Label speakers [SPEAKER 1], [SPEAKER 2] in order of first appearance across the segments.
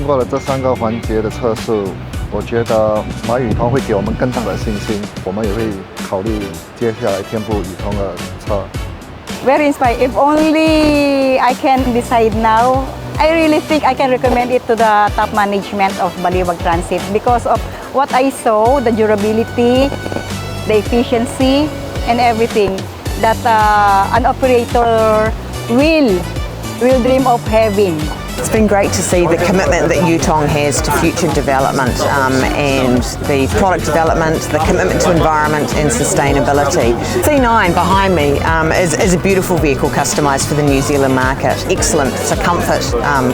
[SPEAKER 1] 过了这3个环节的测试，我觉得买宇通会给我们更大的信心，我们也会考虑接下来添布宇通的车。
[SPEAKER 2] Very inspired. If only I can decide now, I really think I can recommend it to the top management of Baliwag Transit because of what I saw, the durability, the efficiency, and everything that an operator will dream of having.
[SPEAKER 3] It's been great to see the commitment that Yutong has to future development and the product development, the commitment to environment and sustainability. C9 behind me is a beautiful vehicle customised for the New Zealand market. Excellent for comfort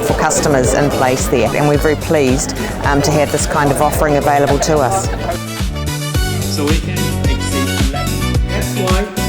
[SPEAKER 3] for customers in place there, and we're very pleased to have this kind of offering available to us.
[SPEAKER 4] So we can exceed 11. That's why